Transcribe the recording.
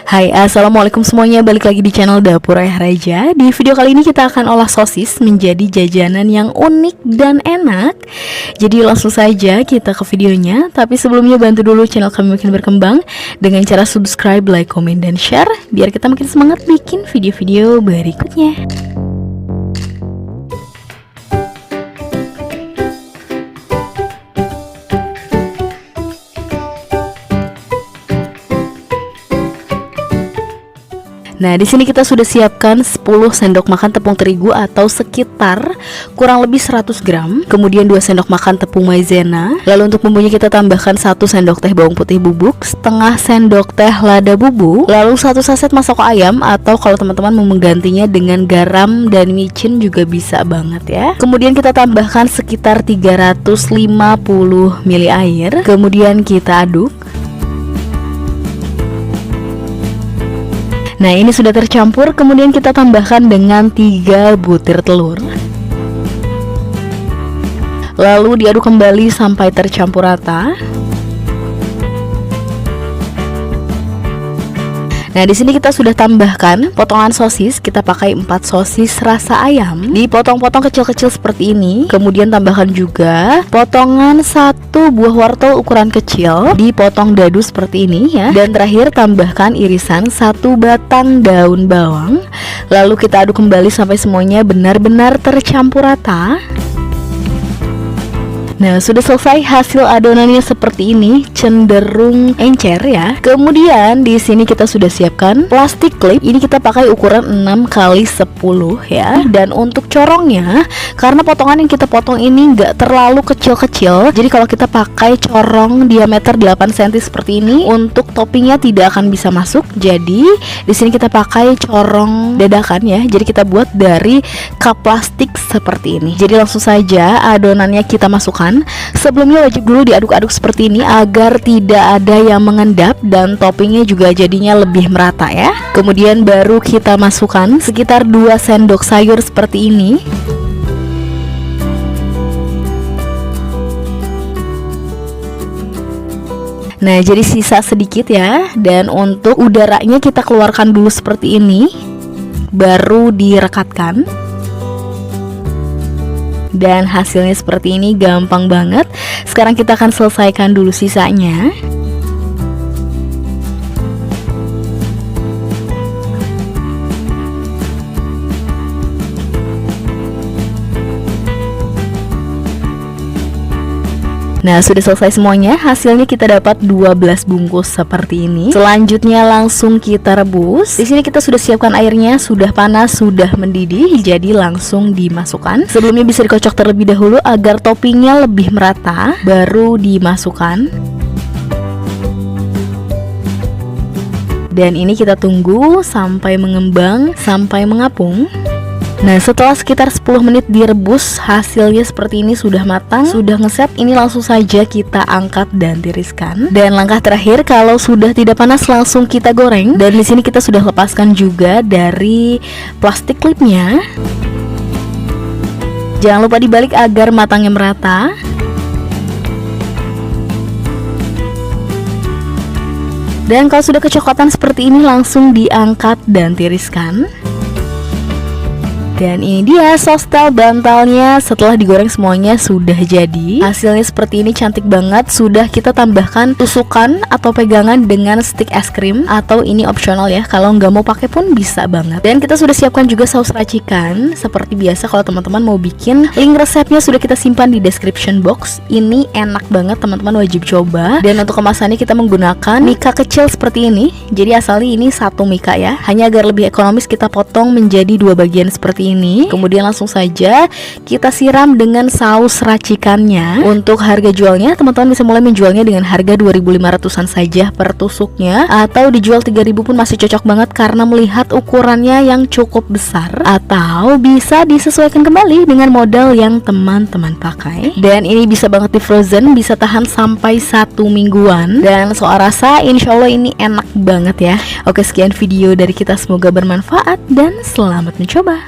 Hai, assalamualaikum semuanya. Balik lagi di channel Dapur Ayah Raja. Di video kali ini kita akan olah sosis menjadi jajanan yang unik dan enak. Jadi langsung saja kita ke videonya. Tapi sebelumnya bantu dulu channel kami makin berkembang dengan cara subscribe, like, komen, dan share, biar kita makin semangat bikin video-video berikutnya. Nah, di sini kita sudah siapkan 10 sendok makan tepung terigu atau sekitar kurang lebih 100 gram. Kemudian 2 sendok makan tepung maizena. Lalu untuk bumbunya kita tambahkan 1 sendok teh bawang putih bubuk, setengah sendok teh lada bubuk, lalu 1 saset masako ayam, atau kalau teman-teman mau menggantinya dengan garam dan micin juga bisa banget ya. Kemudian kita tambahkan sekitar 350 ml air. Kemudian kita aduk. Nah, ini sudah tercampur, kemudian kita tambahkan dengan 3 butir telur. Lalu diaduk kembali sampai tercampur rata. Nah, di sini kita sudah tambahkan potongan sosis. Kita pakai 4 sosis rasa ayam, dipotong-potong kecil-kecil seperti ini. Kemudian tambahkan juga potongan 1 buah wortel ukuran kecil, dipotong dadu seperti ini ya. Dan terakhir tambahkan irisan 1 batang daun bawang. Lalu kita aduk kembali sampai semuanya benar-benar tercampur rata. Nah, sudah selesai, hasil adonannya seperti ini, cenderung encer ya. Kemudian di sini kita sudah siapkan plastik klip. Ini kita pakai ukuran 6x10 ya. Dan untuk corongnya, karena potongan yang kita potong ini nggak terlalu kecil-kecil, jadi kalau kita pakai corong diameter 8 cm seperti ini, untuk toppingnya tidak akan bisa masuk. Jadi di sini kita pakai corong dadakan ya. Jadi kita buat dari cup plastik seperti ini. Jadi langsung saja adonannya kita masukkan. Sebelumnya wajib dulu diaduk-aduk seperti ini agar tidak ada yang mengendap dan toppingnya juga jadinya lebih merata ya. Kemudian baru kita masukkan sekitar 2 sendok sayur seperti ini. Nah, jadi sisa sedikit ya. Dan untuk udaranya kita keluarkan dulu seperti ini, baru direkatkan. Dan hasilnya seperti ini, gampang banget. Sekarang kita akan selesaikan dulu sisanya. Nah, sudah selesai semuanya. Hasilnya kita dapat 12 bungkus seperti ini. Selanjutnya langsung kita rebus. Di sini kita sudah siapkan airnya, sudah panas, sudah mendidih, jadi langsung dimasukkan. Sebelumnya bisa dikocok terlebih dahulu agar toppingnya lebih merata, baru dimasukkan. Dan ini kita tunggu sampai mengembang, sampai mengapung. Nah, setelah sekitar 10 menit direbus, hasilnya seperti ini, sudah matang, sudah ngeset. Ini langsung saja kita angkat dan tiriskan. Dan langkah terakhir, kalau sudah tidak panas langsung kita goreng. Dan di sini kita sudah lepaskan juga dari plastik klipnya. Jangan lupa dibalik agar matangnya merata. Dan kalau sudah kecoklatan seperti ini, langsung diangkat dan tiriskan. Dan ini dia sostel bantalnya. Setelah digoreng semuanya sudah jadi. Hasilnya seperti ini, cantik banget. Sudah kita tambahkan tusukan atau pegangan dengan stick es krim, atau ini opsional ya, kalau nggak mau pakai pun bisa banget. Dan kita sudah siapkan juga saus racikan. Seperti biasa kalau teman-teman mau bikin, link resepnya sudah kita simpan di description box. Ini enak banget, teman-teman wajib coba. Dan untuk kemasannya kita menggunakan mika kecil seperti ini. Jadi asalnya ini 1 mika ya. Hanya agar lebih ekonomis kita potong menjadi 2 bagian seperti ini. Kemudian langsung saja kita siram dengan saus racikannya. Untuk harga jualnya, teman-teman bisa mulai menjualnya dengan harga 2.500-an saja per tusuknya, atau dijual 3.000 pun masih cocok banget karena melihat ukurannya yang cukup besar. Atau bisa disesuaikan kembali dengan model yang teman-teman pakai. Dan ini bisa banget di frozen, bisa tahan sampai 1 mingguan. Dan soal rasa, insya Allah ini enak banget ya. Oke, sekian video dari kita, semoga bermanfaat dan selamat mencoba.